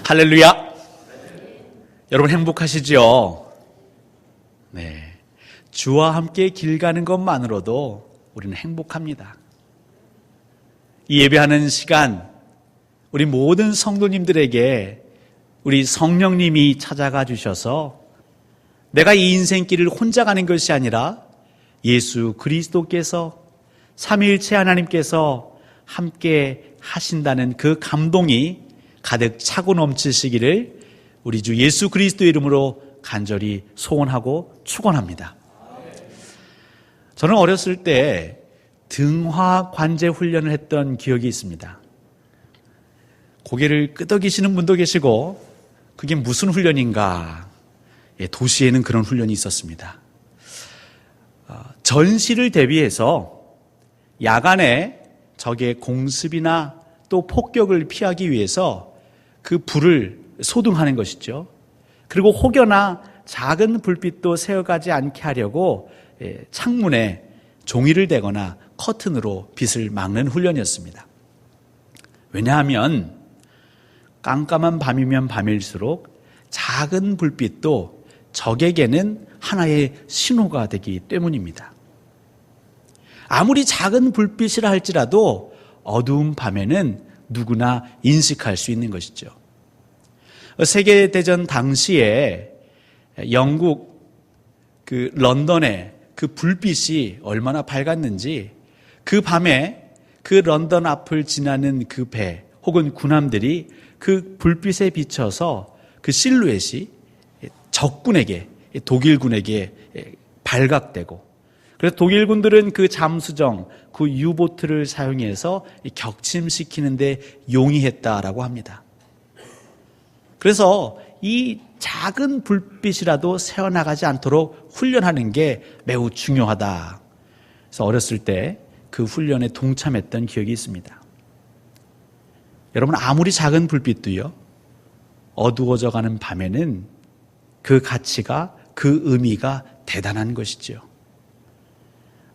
할렐루야. 여러분 행복하시죠? 네. 주와 함께 길 가는 것만으로도 우리는 행복합니다. 이 예배하는 시간, 우리 모든 성도님들에게 우리 성령님이 찾아가 주셔서 내가 이 인생길을 혼자 가는 것이 아니라 예수 그리스도께서 삼위일체 하나님께서 함께 하신다는 그 감동이 가득 차고 넘치시기를 우리 주 예수 그리스도의 이름으로 간절히 소원하고 축원합니다. 저는 어렸을 때 등화 관제 훈련을 했던 기억이 있습니다. 고개를 끄덕이시는 분도 계시고 그게 무슨 훈련인가? 도시에는 그런 훈련이 있었습니다. 전시를 대비해서 야간에 적의 공습이나 또 폭격을 피하기 위해서 그 불을 소등하는 것이죠. 그리고 혹여나 작은 불빛도 새어가지 않게 하려고 창문에 종이를 대거나 커튼으로 빛을 막는 훈련이었습니다. 왜냐하면 깜깜한 밤이면 밤일수록 작은 불빛도 적에게는 하나의 신호가 되기 때문입니다. 아무리 작은 불빛이라 할지라도 어두운 밤에는 누구나 인식할 수 있는 것이죠. 세계대전 당시에 영국 런던의 그 불빛이 얼마나 밝았는지 그 밤에 그 런던 앞을 지나는 그 배 혹은 군함들이 그 불빛에 비춰서 그 실루엣이 적군에게, 독일군에게 발각되고, 그래서 독일군들은 그 잠수정, 그 유보트를 사용해서 격침시키는 데 용이했다라고 합니다. 그래서 이 작은 불빛이라도 새어나가지 않도록 훈련하는 게 매우 중요하다. 그래서 어렸을 때 그 훈련에 동참했던 기억이 있습니다. 여러분, 아무리 작은 불빛도요, 어두워져가는 밤에는 그 가치가, 그 의미가 대단한 것이죠.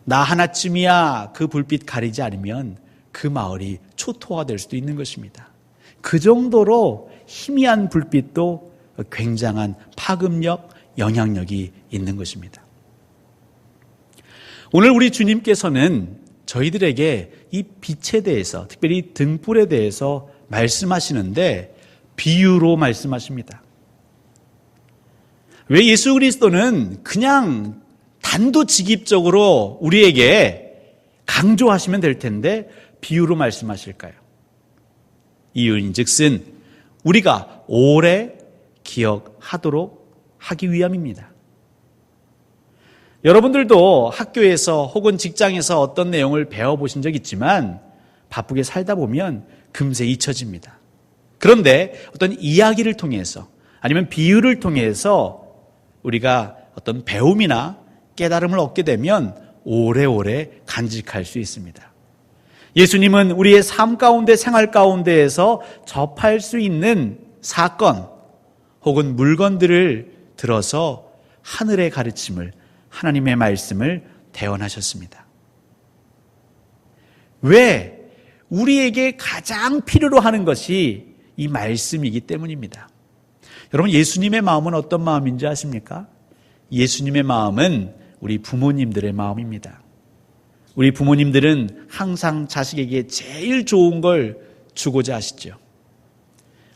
나 하나쯤이야 그 불빛 가리지 않으면 그 마을이 초토화될 수도 있는 것입니다. 그 정도로 희미한 불빛도 굉장한 파급력, 영향력이 있는 것입니다. 오늘 우리 주님께서는 저희들에게 이 빛에 대해서, 특별히 등불에 대해서 말씀하시는데 비유로 말씀하십니다. 왜 예수 그리스도는 그냥 단도직입적으로 우리에게 강조하시면 될 텐데 비유로 말씀하실까요? 이유인즉슨 우리가 오래 기억하도록 하기 위함입니다. 여러분들도 학교에서 혹은 직장에서 어떤 내용을 배워보신 적 있지만 바쁘게 살다 보면 금세 잊혀집니다. 그런데 어떤 이야기를 통해서 아니면 비유를 통해서 우리가 어떤 배움이나 깨달음을 얻게 되면 오래오래 간직할 수 있습니다. 예수님은 우리의 삶 가운데, 생활 가운데에서 접할 수 있는 사건 혹은 물건들을 들어서 하늘의 가르침을, 하나님의 말씀을 대언하셨습니다. 왜? 우리에게 가장 필요로 하는 것이 이 말씀이기 때문입니다. 여러분, 예수님의 마음은 어떤 마음인지 아십니까? 예수님의 마음은 우리 부모님들의 마음입니다. 우리 부모님들은 항상 자식에게 제일 좋은 걸 주고자 하시죠.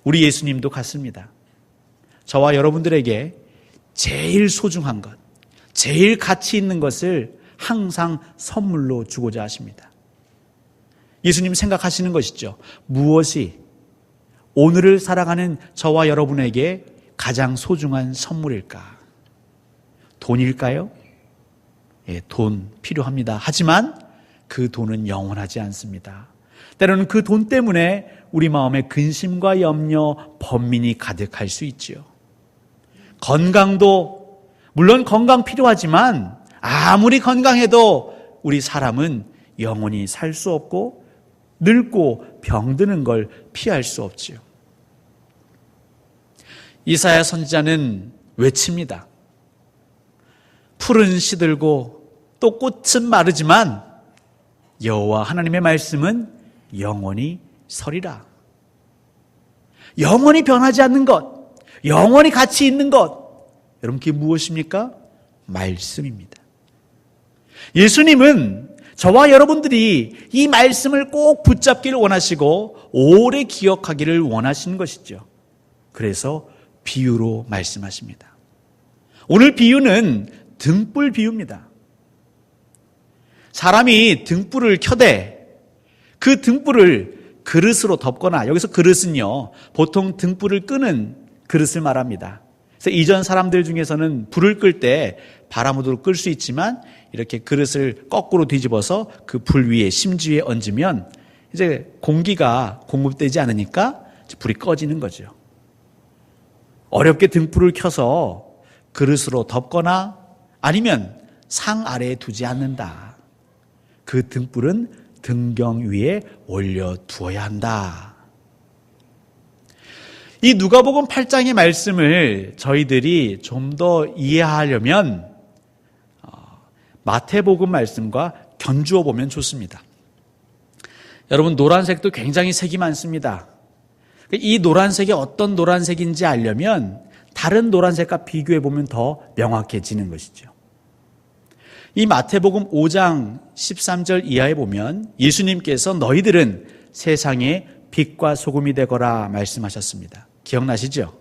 우리 예수님도 같습니다. 저와 여러분들에게 제일 소중한 것, 제일 가치 있는 것을 항상 선물로 주고자 하십니다. 예수님 생각하시는 것이죠. 무엇이 오늘을 살아가는 저와 여러분에게 가장 소중한 선물일까? 돈일까요? 예, 돈 필요합니다. 하지만 그 돈은 영원하지 않습니다. 때로는 그 돈 때문에 우리 마음에 근심과 염려, 번민이 가득할 수 있지요. 건강도 물론 건강 필요하지만 아무리 건강해도 우리 사람은 영원히 살 수 없고 늙고 병드는 걸 피할 수 없지요. 이사야 선지자는 외칩니다. 풀은 시들고 또 꽃은 마르지만 여호와 하나님의 말씀은 영원히 서리라. 영원히 변하지 않는 것, 영원히 가치 있는 것, 여러분 그게 무엇입니까? 말씀입니다. 예수님은 저와 여러분들이 이 말씀을 꼭 붙잡기를 원하시고 오래 기억하기를 원하시는 것이죠. 그래서 비유로 말씀하십니다. 오늘 비유는 등불 비유입니다. 사람이 등불을 켜되 그 등불을 그릇으로 덮거나, 여기서 그릇은요 보통 등불을 끄는 그릇을 말합니다. 그래서 이전 사람들 중에서는 불을 끌 때 바람으로 끌 수 있지만 이렇게 그릇을 거꾸로 뒤집어서 그 불 위에 심지에 얹으면 이제 공기가 공급되지 않으니까 불이 꺼지는 거죠. 어렵게 등불을 켜서 그릇으로 덮거나 아니면 상 아래에 두지 않는다. 그 등불은 등경 위에 올려두어야 한다. 이 누가복음 8장의 말씀을 저희들이 좀 더 이해하려면 마태복음 말씀과 견주어 보면 좋습니다. 여러분 노란색도 굉장히 색이 많습니다. 이 노란색이 어떤 노란색인지 알려면 다른 노란색과 비교해 보면 더 명확해지는 것이죠. 이 마태복음 5장 13절 이하에 보면 예수님께서 너희들은 세상의 빛과 소금이 되거라 말씀하셨습니다. 기억나시죠?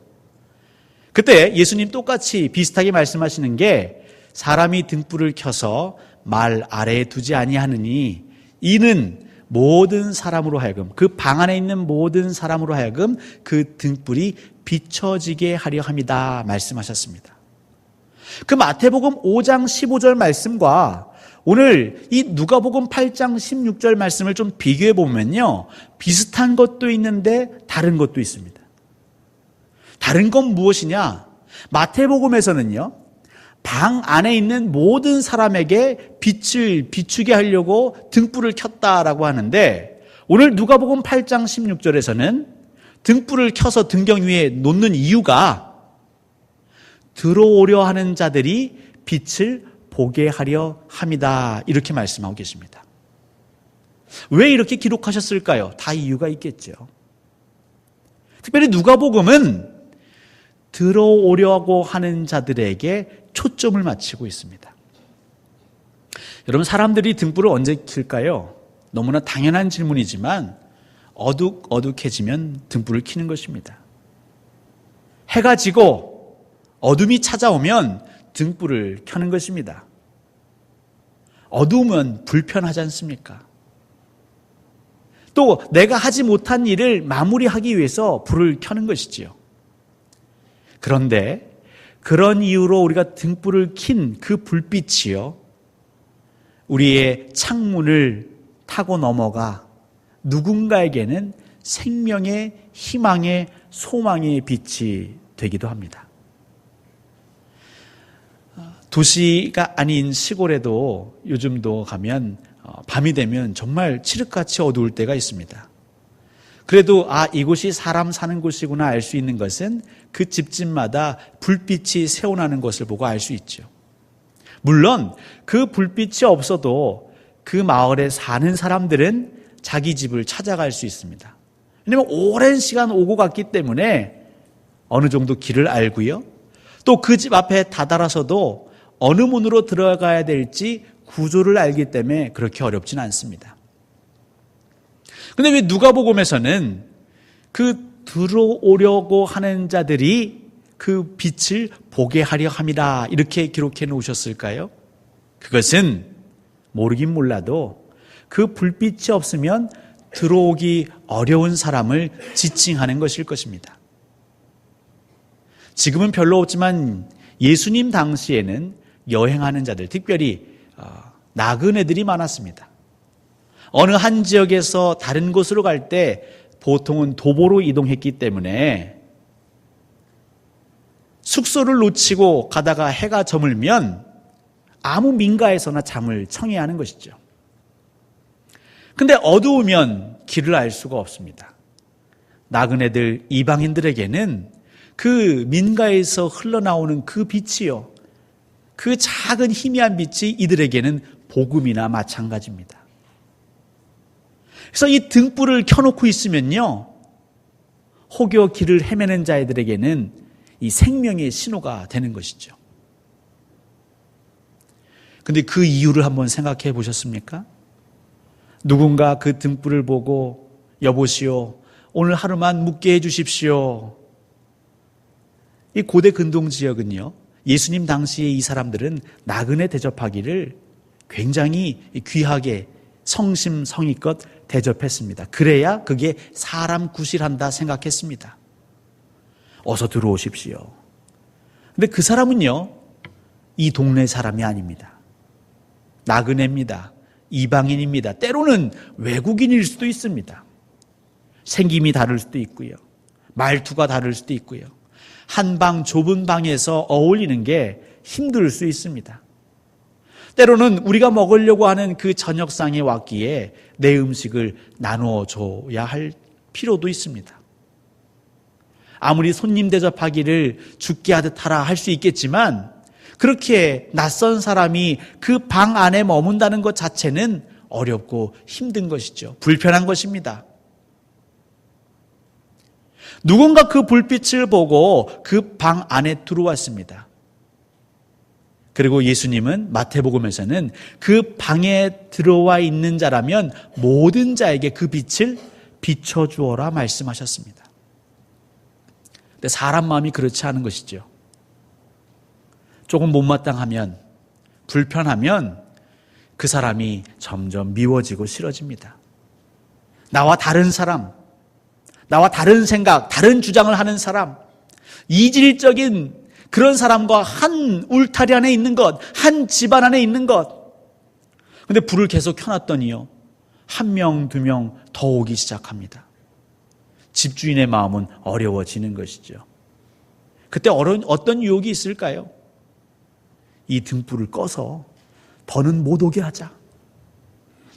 그때 예수님 똑같이 비슷하게 말씀하시는 게 사람이 등불을 켜서 말 아래에 두지 아니하느니 이는 모든 사람으로 하여금, 그 방 안에 있는 모든 사람으로 하여금 그 등불이 비춰지게 하려 함이다 말씀하셨습니다. 그 마태복음 5장 15절 말씀과 오늘 이 누가복음 8장 16절 말씀을 좀 비교해 보면요, 비슷한 것도 있는데 다른 것도 있습니다. 다른 건 무엇이냐? 마태복음에서는요, 방 안에 있는 모든 사람에게 빛을 비추게 하려고 등불을 켰다라고 하는데, 오늘 누가복음 8장 16절에서는 등불을 켜서 등경 위에 놓는 이유가 들어오려 하는 자들이 빛을 보게 하려 함이다, 이렇게 말씀하고 계십니다. 왜 이렇게 기록하셨을까요? 다 이유가 있겠죠. 특별히 누가복음은 들어오려고 하는 자들에게 초점을 맞추고 있습니다. 여러분 사람들이 등불을 언제 켤까요? 너무나 당연한 질문이지만 어둑어둑해지면 등불을 켜는 것입니다. 해가 지고 어둠이 찾아오면 등불을 켜는 것입니다. 어두우면 불편하지 않습니까? 또 내가 하지 못한 일을 마무리하기 위해서 불을 켜는 것이지요. 그런데 그런 이유로 우리가 등불을 킨 그 불빛이요, 우리의 창문을 타고 넘어가 누군가에게는 생명의 희망의 소망의 빛이 되기도 합니다. 도시가 아닌 시골에도 요즘도 가면 밤이 되면 정말 칠흑같이 어두울 때가 있습니다. 그래도 이곳이 사람 사는 곳이구나 알 수 있는 것은 그 집집마다 불빛이 새어나는 것을 보고 알 수 있죠. 물론 그 불빛이 없어도 그 마을에 사는 사람들은 자기 집을 찾아갈 수 있습니다. 왜냐하면 오랜 시간 오고 갔기 때문에 어느 정도 길을 알고요, 또 그 집 앞에 다다라서도 어느 문으로 들어가야 될지 구조를 알기 때문에 그렇게 어렵진 않습니다. 근데 왜 누가복음에서는 그 들어오려고 하는 자들이 그 빛을 보게 하려 함이라 이렇게 기록해 놓으셨을까요? 그것은 모르긴 몰라도 그 불빛이 없으면 들어오기 어려운 사람을 지칭하는 것일 것입니다. 지금은 별로 없지만 예수님 당시에는 여행하는 자들, 특별히 나그네들이 많았습니다. 어느 한 지역에서 다른 곳으로 갈 때 보통은 도보로 이동했기 때문에 숙소를 놓치고 가다가 해가 저물면 아무 민가에서나 잠을 청해야 하는 것이죠. 근데 어두우면 길을 알 수가 없습니다. 나그네들, 이방인들에게는 그 민가에서 흘러나오는 그 빛이요, 그 작은 희미한 빛이 이들에게는 복음이나 마찬가지입니다. 그래서 이 등불을 켜놓고 있으면요, 혹여 길을 헤매는 자들에게는 이 생명의 신호가 되는 것이죠. 근데 그 이유를 한번 생각해 보셨습니까? 누군가 그 등불을 보고 여보시오, 오늘 하루만 묵게 해 주십시오. 이 고대 근동 지역은요, 예수님 당시에 이 사람들은 나그네 대접하기를 굉장히 귀하게 성심성의껏 대접했습니다. 그래야 그게 사람 구실한다 생각했습니다. 어서 들어오십시오. 근데 그 사람은요, 이 동네 사람이 아닙니다. 나그네입니다. 이방인입니다. 때로는 외국인일 수도 있습니다. 생김이 다를 수도 있고요. 말투가 다를 수도 있고요. 한 방 좁은 방에서 어울리는 게 힘들 수 있습니다. 때로는 우리가 먹으려고 하는 그 저녁상에 왔기에 내 음식을 나누어 줘야 할 필요도 있습니다. 아무리 손님 대접하기를 죽게 하듯 하라 할 수 있겠지만 그렇게 낯선 사람이 그 방 안에 머문다는 것 자체는 어렵고 힘든 것이죠. 불편한 것입니다. 누군가 그 불빛을 보고 그 방 안에 들어왔습니다. 그리고 예수님은 마태복음에서는 그 방에 들어와 있는 자라면 모든 자에게 그 빛을 비춰주어라 말씀하셨습니다. 근데 사람 마음이 그렇지 않은 것이죠. 조금 못마땅하면, 불편하면 그 사람이 점점 미워지고 싫어집니다. 나와 다른 사람, 나와 다른 생각, 다른 주장을 하는 사람, 이질적인 그런 사람과 한 울타리 안에 있는 것, 한 집안 안에 있는 것. 근데 불을 계속 켜놨더니요, 한 명, 두 명 더 오기 시작합니다. 집주인의 마음은 어려워지는 것이죠. 그때 어떤 유혹이 있을까요? 이 등불을 꺼서 더는 못 오게 하자.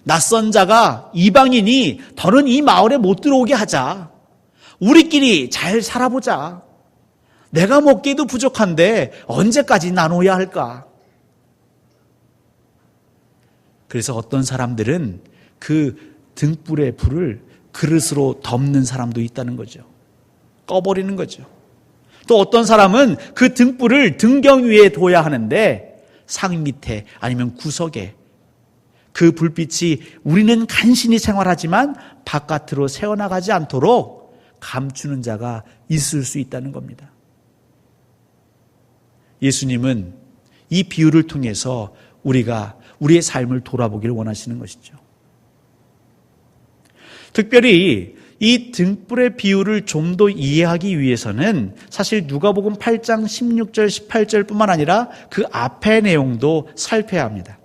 낯선 자가, 이방인이 더는 이 마을에 못 들어오게 하자. 우리끼리 잘 살아보자. 내가 먹기에도 부족한데 언제까지 나눠야 할까? 그래서 어떤 사람들은 그 등불의 불을 그릇으로 덮는 사람도 있다는 거죠. 꺼버리는 거죠. 또 어떤 사람은 그 등불을 등경 위에 둬야 하는데 상 밑에 아니면 구석에 그 불빛이 우리는 간신히 생활하지만 바깥으로 새어나가지 않도록 감추는 자가 있을 수 있다는 겁니다. 예수님은 이 비유를 통해서 우리가 우리의 삶을 돌아보기를 원하시는 것이죠. 특별히 이 등불의 비유를 좀 더 이해하기 위해서는 사실 누가복음 8장 16절 18절뿐만 아니라 그 앞의 내용도 살펴야 합니다.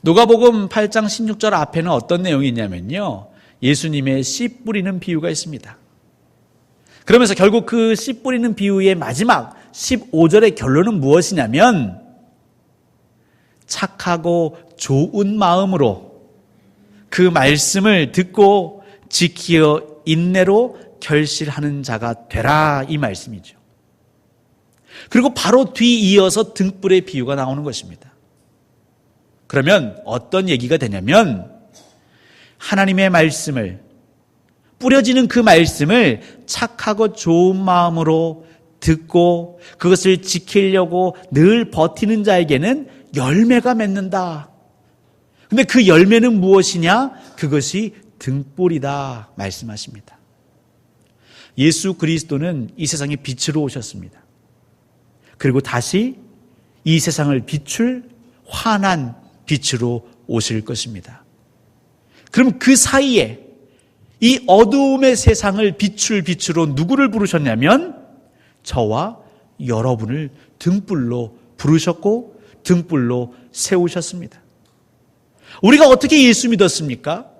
누가복음 8장 16절 앞에는 어떤 내용이 있냐면요, 예수님의 씨 뿌리는 비유가 있습니다. 그러면서 결국 그 씨 뿌리는 비유의 마지막 15절의 결론은 무엇이냐면, 착하고 좋은 마음으로 그 말씀을 듣고 지키어 인내로 결실하는 자가 되라, 이 말씀이죠. 그리고 바로 뒤이어서 등불의 비유가 나오는 것입니다. 그러면 어떤 얘기가 되냐면, 하나님의 말씀을, 뿌려지는 그 말씀을 착하고 좋은 마음으로 듣고 그것을 지키려고 늘 버티는 자에게는 열매가 맺는다. 근데 그 열매는 무엇이냐? 그것이 등불이다 말씀하십니다. 예수 그리스도는 이 세상에 빛으로 오셨습니다. 그리고 다시 이 세상을 비출 환한 빛으로 오실 것입니다. 그럼 그 사이에 이 어두움의 세상을 비출 빛으로 누구를 부르셨냐면 저와 여러분을 등불로 부르셨고 등불로 세우셨습니다. 우리가 어떻게 예수 믿었습니까?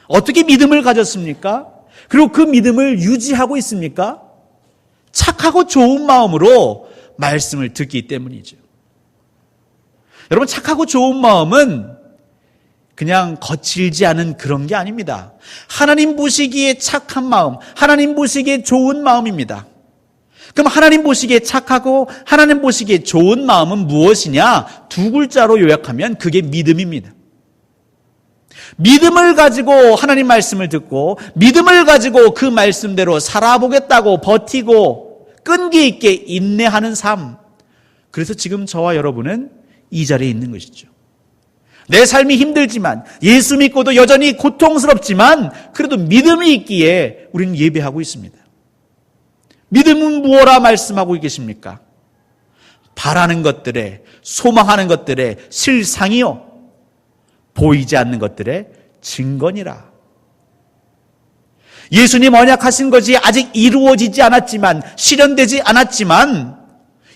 어떻게 믿음을 가졌습니까? 그리고 그 믿음을 유지하고 있습니까? 착하고 좋은 마음으로 말씀을 듣기 때문이죠. 여러분, 착하고 좋은 마음은 그냥 거칠지 않은 그런 게 아닙니다. 하나님 보시기에 착한 마음, 하나님 보시기에 좋은 마음입니다. 그럼 하나님 보시기에 착하고 하나님 보시기에 좋은 마음은 무엇이냐? 두 글자로 요약하면 그게 믿음입니다. 믿음을 가지고 하나님 말씀을 듣고 믿음을 가지고 그 말씀대로 살아보겠다고 버티고 끈기 있게 인내하는 삶. 그래서 지금 저와 여러분은 이 자리에 있는 것이죠. 내 삶이 힘들지만 예수 믿고도 여전히 고통스럽지만 그래도 믿음이 있기에 우리는 예배하고 있습니다. 믿음은 무엇라 말씀하고 계십니까? 바라는 것들에, 소망하는 것들에 실상이요 보이지 않는 것들의 증거니라. 예수님 언약하신 것이 아직 이루어지지 않았지만, 실현되지 않았지만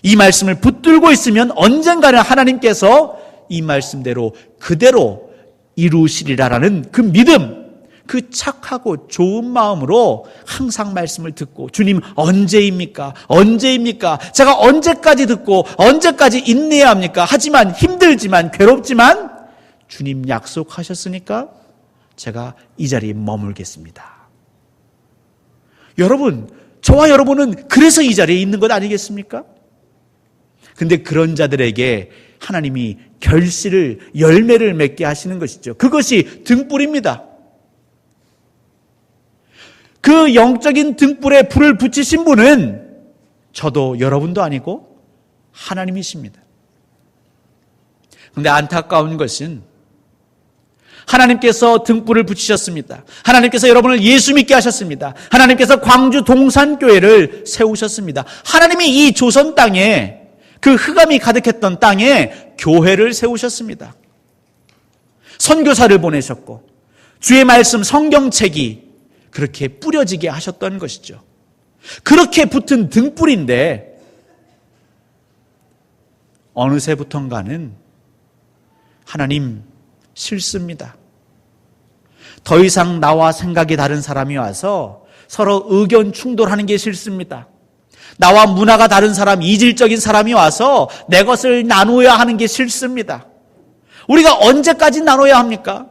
이 말씀을 붙들고 있으면 언젠가는 하나님께서 이 말씀대로 그대로 이루시리라라는 그 믿음, 그 착하고 좋은 마음으로 항상 말씀을 듣고, 주님 언제입니까? 언제입니까? 제가 언제까지 듣고 언제까지 인내해야 합니까? 하지만 힘들지만 괴롭지만 주님 약속하셨으니까 제가 이 자리에 머물겠습니다. 여러분, 저와 여러분은 그래서 이 자리에 있는 것 아니겠습니까? 근데 그런 자들에게 하나님이 결실을, 열매를 맺게 하시는 것이죠. 그것이 등불입니다. 그 영적인 등불에 불을 붙이신 분은 저도 여러분도 아니고 하나님이십니다. 그런데 안타까운 것은 하나님께서 등불을 붙이셨습니다. 하나님께서 여러분을 예수 믿게 하셨습니다. 하나님께서 광주 동산교회를 세우셨습니다. 하나님이 이 조선 땅에, 그 흑암이 가득했던 땅에 교회를 세우셨습니다. 선교사를 보내셨고 주의 말씀 성경책이 그렇게 뿌려지게 하셨던 것이죠. 그렇게 붙은 등불인데 어느새부턴가는 하나님 싫습니다. 더 이상 나와 생각이 다른 사람이 와서 서로 의견 충돌하는 게 싫습니다. 나와 문화가 다른 사람, 이질적인 사람이 와서 내 것을 나누어야 하는 게 싫습니다. 우리가 언제까지 나눠야 합니까?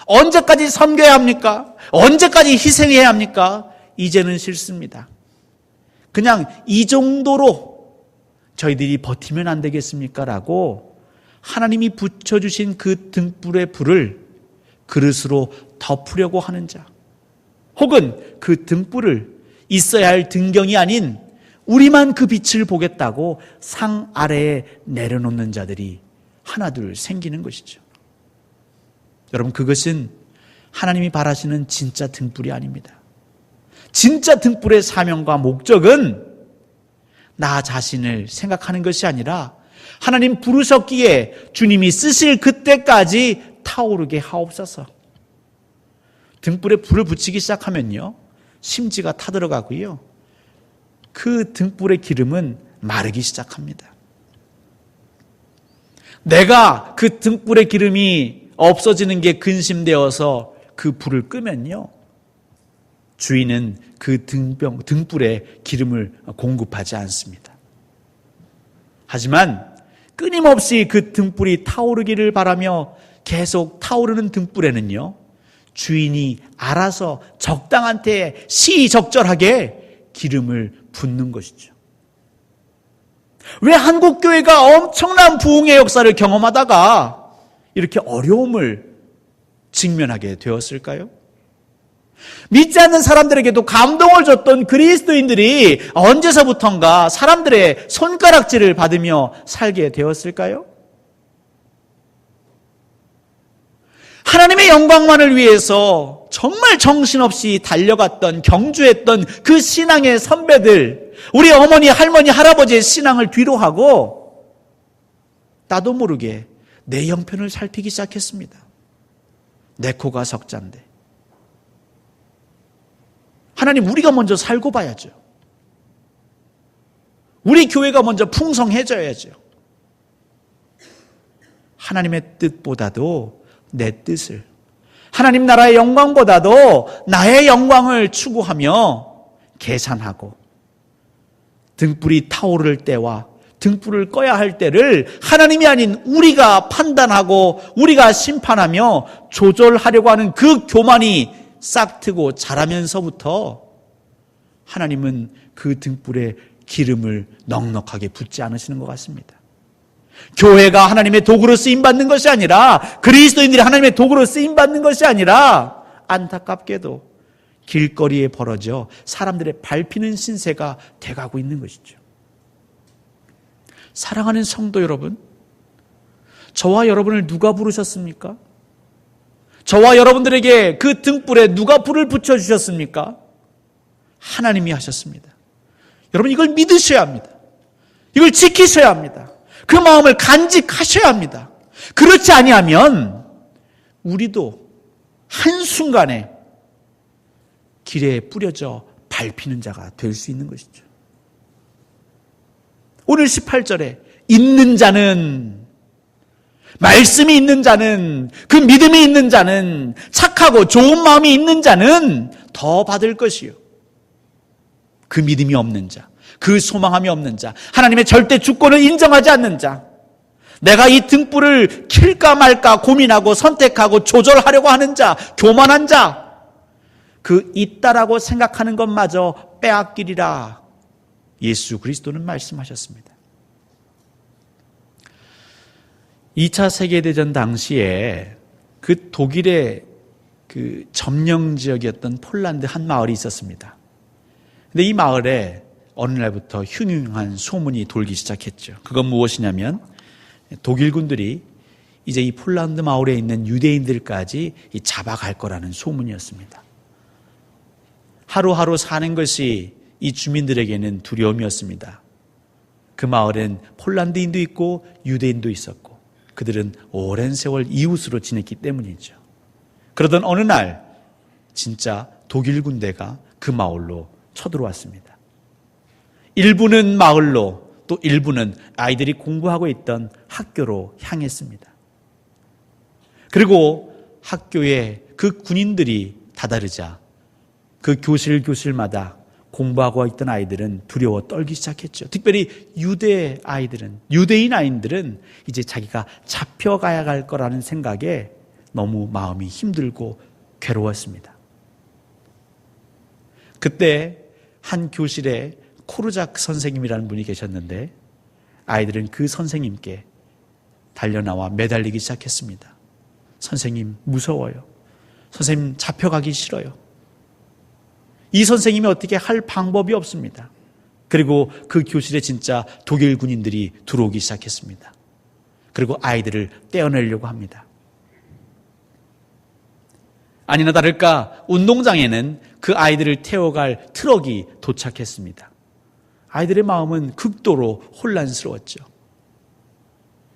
언제까지 섬겨야 합니까? 언제까지 희생해야 합니까? 이제는 싫습니다. 그냥 이 정도로 저희들이 버티면 안 되겠습니까? 라고 하나님이 붙여주신 그 등불의 불을 그릇으로 덮으려고 하는 자, 혹은 그 등불을 있어야 할 등경이 아닌 우리만 그 빛을 보겠다고 상 아래에 내려놓는 자들이 하나둘 생기는 것이죠. 여러분, 그것은 하나님이 바라시는 진짜 등불이 아닙니다. 진짜 등불의 사명과 목적은 나 자신을 생각하는 것이 아니라 하나님 부르셨기에 주님이 쓰실 그때까지 타오르게 하옵소서. 등불에 불을 붙이기 시작하면요, 심지가 타들어가고요, 그 등불의 기름은 마르기 시작합니다. 내가 그 등불의 기름이 없어지는 게 근심되어서 그 불을 끄면요, 주인은 그 등불에 기름을 공급하지 않습니다. 하지만 끊임없이 그 등불이 타오르기를 바라며 계속 타오르는 등불에는요, 주인이 알아서 적당한 때에 시적절하게 기름을 붓는 것이죠. 왜 한국교회가 엄청난 부흥의 역사를 경험하다가 이렇게 어려움을 직면하게 되었을까요? 믿지 않는 사람들에게도 감동을 줬던 그리스도인들이 언제서부턴가 사람들의 손가락질을 받으며 살게 되었을까요? 하나님의 영광만을 위해서 정말 정신없이 달려갔던, 경주했던 그 신앙의 선배들, 우리 어머니, 할머니, 할아버지의 신앙을 뒤로 하고 나도 모르게 내 형편을 살피기 시작했습니다. 내 코가 석잔데. 하나님, 우리가 먼저 살고 봐야죠. 우리 교회가 먼저 풍성해져야죠. 하나님의 뜻보다도 내 뜻을, 하나님 나라의 영광보다도 나의 영광을 추구하며 계산하고 등불이 타오를 때와 등불을 꺼야 할 때를 하나님이 아닌 우리가 판단하고 우리가 심판하며 조절하려고 하는 그 교만이 싹트고 자라면서부터 하나님은 그 등불에 기름을 넉넉하게 붓지 않으시는 것 같습니다. 교회가 하나님의 도구로 쓰임받는 것이 아니라, 그리스도인들이 하나님의 도구로 쓰임받는 것이 아니라, 안타깝게도 길거리에 벌어져 사람들의 밟히는 신세가 돼가고 있는 것이죠. 사랑하는 성도 여러분, 저와 여러분을 누가 부르셨습니까? 저와 여러분들에게 그 등불에 누가 불을 붙여주셨습니까? 하나님이 하셨습니다. 여러분, 이걸 믿으셔야 합니다. 이걸 지키셔야 합니다. 그 마음을 간직하셔야 합니다. 그렇지 아니하면 우리도 한순간에 길에 뿌려져 밟히는 자가 될 수 있는 것이죠. 오늘 18절에 있는 자는, 말씀이 있는 자는, 그 믿음이 있는 자는, 착하고 좋은 마음이 있는 자는 더 받을 것이요. 그 믿음이 없는 자, 그 소망함이 없는 자, 하나님의 절대 주권을 인정하지 않는 자, 내가 이 등불을 킬까 말까 고민하고 선택하고 조절하려고 하는 자, 교만한 자, 그 있다라고 생각하는 것마저 빼앗기리라 예수 그리스도는 말씀하셨습니다. 2차 세계대전 당시에 그 독일의 그 점령 지역이었던 폴란드 한 마을이 있었습니다. 근데 이 마을에 어느 날부터 흉흉한 소문이 돌기 시작했죠. 그건 무엇이냐면 독일군들이 이제 이 폴란드 마을에 있는 유대인들까지 잡아갈 거라는 소문이었습니다. 하루하루 사는 것이 이 주민들에게는 두려움이었습니다. 그 마을엔 폴란드인도 있고 유대인도 있었고 그들은 오랜 세월 이웃으로 지냈기 때문이죠. 그러던 어느 날 진짜 독일 군대가 그 마을로 쳐들어왔습니다. 일부는 마을로, 또 일부는 아이들이 공부하고 있던 학교로 향했습니다. 그리고 학교에 그 군인들이 다다르자 그 교실마다 공부하고 있던 아이들은 두려워 떨기 시작했죠. 특별히 유대인 아이들은 이제 자기가 잡혀가야 할 거라는 생각에 너무 마음이 힘들고 괴로웠습니다. 그때 한 교실에 코르자크 선생님이라는 분이 계셨는데 아이들은 그 선생님께 달려나와 매달리기 시작했습니다. 선생님, 무서워요. 선생님, 잡혀가기 싫어요. 이 선생님이 어떻게 할 방법이 없습니다. 그리고 그 교실에 진짜 독일 군인들이 들어오기 시작했습니다. 그리고 아이들을 떼어내려고 합니다. 아니나 다를까 운동장에는 그 아이들을 태워갈 트럭이 도착했습니다. 아이들의 마음은 극도로 혼란스러웠죠.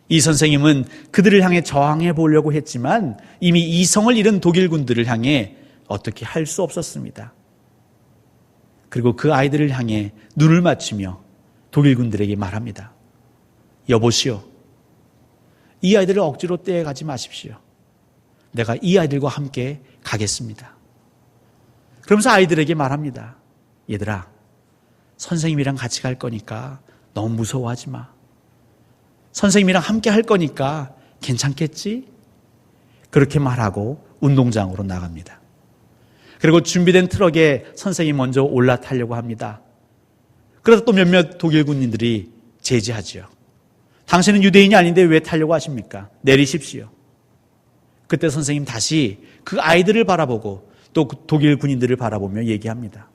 이 선생님은 그들을 향해 저항해 보려고 했지만 이미 이성을 잃은 독일군들을 향해 어떻게 할 수 없었습니다. 그리고 그 아이들을 향해 눈을 맞추며 독일군들에게 말합니다. 여보시오, 이 아이들을 억지로 떼어가지 마십시오. 내가 이 아이들과 함께 가겠습니다. 그러면서 아이들에게 말합니다. 얘들아, 선생님이랑 같이 갈 거니까 너무 무서워하지 마. 선생님이랑 함께 할 거니까 괜찮겠지? 그렇게 말하고 운동장으로 나갑니다. 그리고 준비된 트럭에 선생님이 먼저 올라타려고 합니다. 그래서 또 몇몇 독일 군인들이 제지하지요. 당신은 유대인이 아닌데 왜 타려고 하십니까? 내리십시오. 그때 선생님 다시 그 아이들을 바라보고 또 독일 군인들을 바라보며 얘기합니다.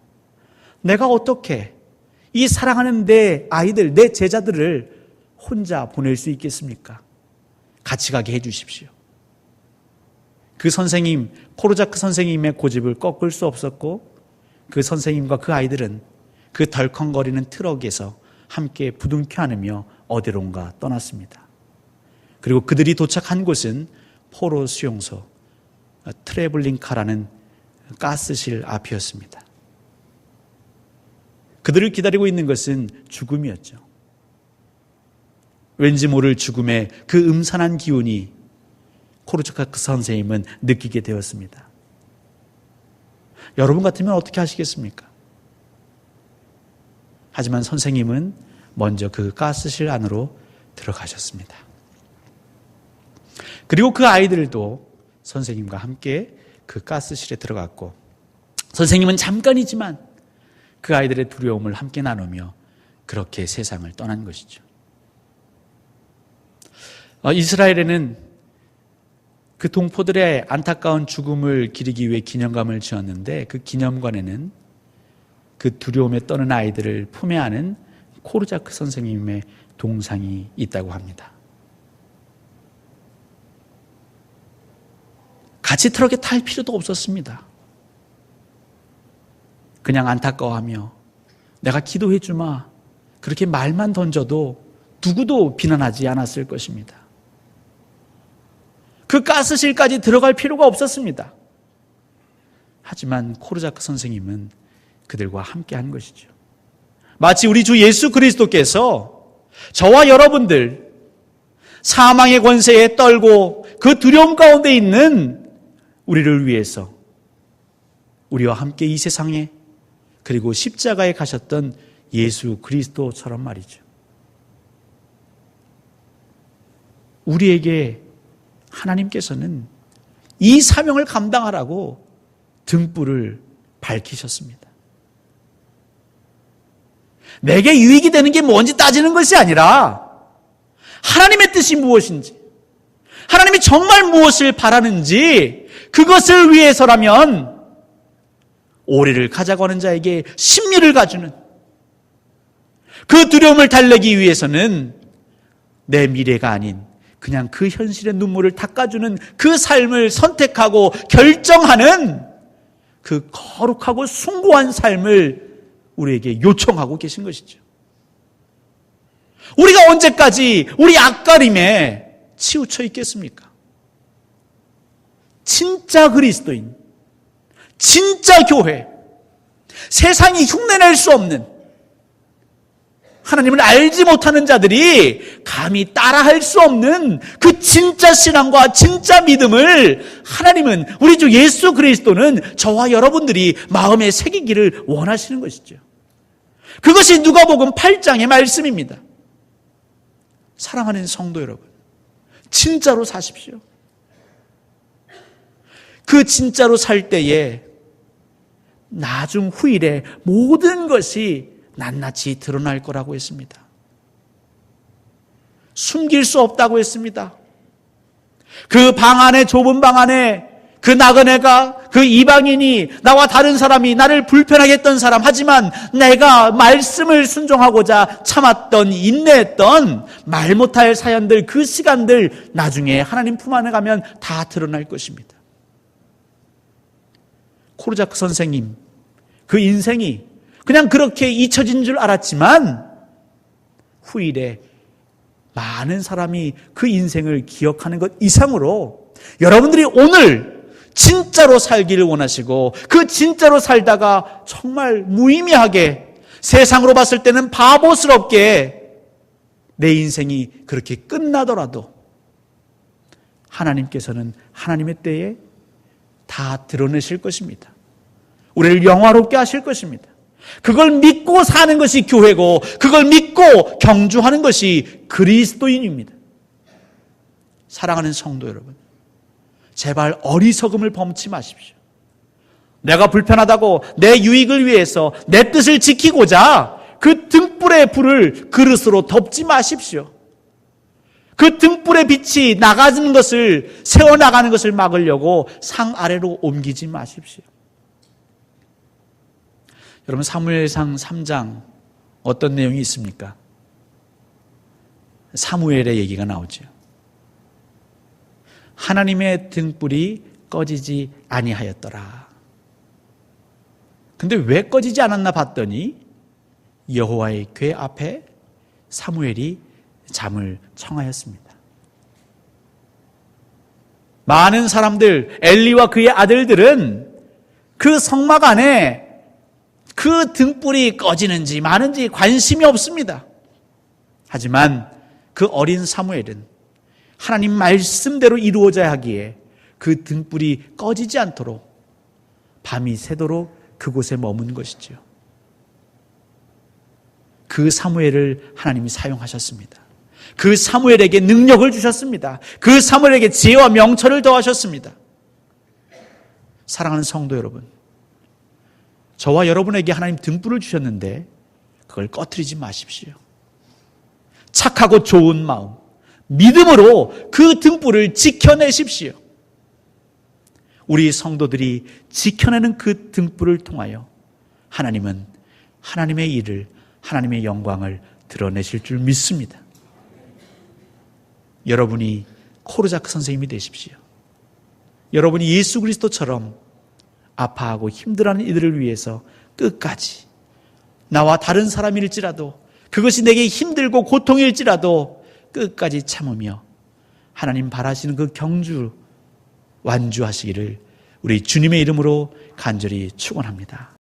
내가 어떻게 이 사랑하는 내 아이들, 내 제자들을 혼자 보낼 수 있겠습니까? 같이 가게 해주십시오. 그 선생님, 코르자크 선생님의 고집을 꺾을 수 없었고 그 선생님과 그 아이들은 그 덜컹거리는 트럭에서 함께 부둥켜 안으며 어디론가 떠났습니다. 그리고 그들이 도착한 곳은 포로 수용소, 트레블링카라는 가스실 앞이었습니다. 그들을 기다리고 있는 것은 죽음이었죠. 왠지 모를 죽음의 그 음산한 기운이 코르자크 선생님은 느끼게 되었습니다. 여러분 같으면 어떻게 하시겠습니까? 하지만 선생님은 먼저 그 가스실 안으로 들어가셨습니다. 그리고 그 아이들도 선생님과 함께 그 가스실에 들어갔고 선생님은 잠깐이지만 그 아이들의 두려움을 함께 나누며 그렇게 세상을 떠난 것이죠. 이스라엘에는 그 동포들의 안타까운 죽음을 기리기 위해 기념관을 지었는데 그 기념관에는 그 두려움에 떠는 아이들을 품에 안은 코르자크 선생님의 동상이 있다고 합니다. 같이 트럭에 탈 필요도 없었습니다. 그냥 안타까워하며 내가 기도해 주마 그렇게 말만 던져도 누구도 비난하지 않았을 것입니다. 그 가스실까지 들어갈 필요가 없었습니다. 하지만 코르자크 선생님은 그들과 함께 한 것이죠. 마치 우리 주 예수 그리스도께서 저와 여러분들 사망의 권세에 떨고 그 두려움 가운데 있는 우리를 위해서 우리와 함께 이 세상에 그리고 십자가에 가셨던 예수 그리스도처럼 말이죠. 우리에게 하나님께서는 이 사명을 감당하라고 등불을 밝히셨습니다. 내게 유익이 되는 게 뭔지 따지는 것이 아니라 하나님의 뜻이 무엇인지, 하나님이 정말 무엇을 바라는지 그것을 위해서라면 오래를 가자고 하는 자에게 심리를 가주는 그 두려움을 달래기 위해서는 내 미래가 아닌 그냥 그 현실의 눈물을 닦아주는 그 삶을 선택하고 결정하는 그 거룩하고 숭고한 삶을 우리에게 요청하고 계신 것이죠. 우리가 언제까지 우리 앞가림에 치우쳐 있겠습니까? 진짜 그리스도인, 진짜 교회, 세상이 흉내낼 수 없는 하나님을 알지 못하는 자들이 감히 따라할 수 없는 그 진짜 신앙과 진짜 믿음을 하나님은 우리 주 예수 그리스도는 저와 여러분들이 마음에 새기기를 원하시는 것이죠. 그것이 누가복음 8장의 말씀입니다. 사랑하는 성도 여러분, 진짜로 사십시오. 그 진짜로 살 때에 나중 후일에 모든 것이 낱낱이 드러날 거라고 했습니다. 숨길 수 없다고 했습니다. 그 방 안에, 좁은 방 안에 그 나그네가, 그 이방인이, 나와 다른 사람이 나를 불편하게 했던 사람, 하지만 내가 말씀을 순종하고자 참았던, 인내했던 말 못할 사연들, 그 시간들 나중에 하나님 품 안에 가면 다 드러날 것입니다. 코르자크 선생님, 그 인생이 그냥 그렇게 잊혀진 줄 알았지만 후일에 많은 사람이 그 인생을 기억하는 것 이상으로 여러분들이 오늘 진짜로 살기를 원하시고 그 진짜로 살다가 정말 무의미하게 세상으로 봤을 때는 바보스럽게 내 인생이 그렇게 끝나더라도 하나님께서는 하나님의 때에 다 드러내실 것입니다. 우리를 영화롭게 하실 것입니다. 그걸 믿고 사는 것이 교회고 그걸 믿고 경주하는 것이 그리스도인입니다. 사랑하는 성도 여러분, 제발 어리석음을 범치 마십시오. 내가 불편하다고 내 유익을 위해서 내 뜻을 지키고자 그 등불의 불을 그릇으로 덮지 마십시오. 그 등불의 빛이 나가는 것을, 새어나가는 것을 막으려고 상 아래로 옮기지 마십시오. 여러분, 사무엘상 3장 어떤 내용이 있습니까? 사무엘의 얘기가 나오죠. 하나님의 등불이 꺼지지 아니하였더라. 근데 왜 꺼지지 않았나 봤더니 여호와의 궤 앞에 사무엘이 잠을 청하였습니다. 많은 사람들, 엘리와 그의 아들들은 그 성막 안에 그 등불이 꺼지는지 마는지 관심이 없습니다. 하지만 그 어린 사무엘은 하나님 말씀대로 이루어져야 하기에 그 등불이 꺼지지 않도록 밤이 새도록 그곳에 머문 것이지요. 그 사무엘을 하나님이 사용하셨습니다. 그 사무엘에게 능력을 주셨습니다. 그 사무엘에게 지혜와 명철을 더하셨습니다. 사랑하는 성도 여러분, 저와 여러분에게 하나님 등불을 주셨는데 그걸 꺼트리지 마십시오. 착하고 좋은 마음, 믿음으로 그 등불을 지켜내십시오. 우리 성도들이 지켜내는 그 등불을 통하여 하나님은 하나님의 일을, 하나님의 영광을 드러내실 줄 믿습니다. 여러분이 코르자크 선생님이 되십시오. 여러분이 예수 그리스도처럼 아파하고 힘들어하는 이들을 위해서 끝까지, 나와 다른 사람일지라도, 그것이 내게 힘들고 고통일지라도 끝까지 참으며 하나님 바라시는 그 경주 완주하시기를 우리 주님의 이름으로 간절히 축원합니다.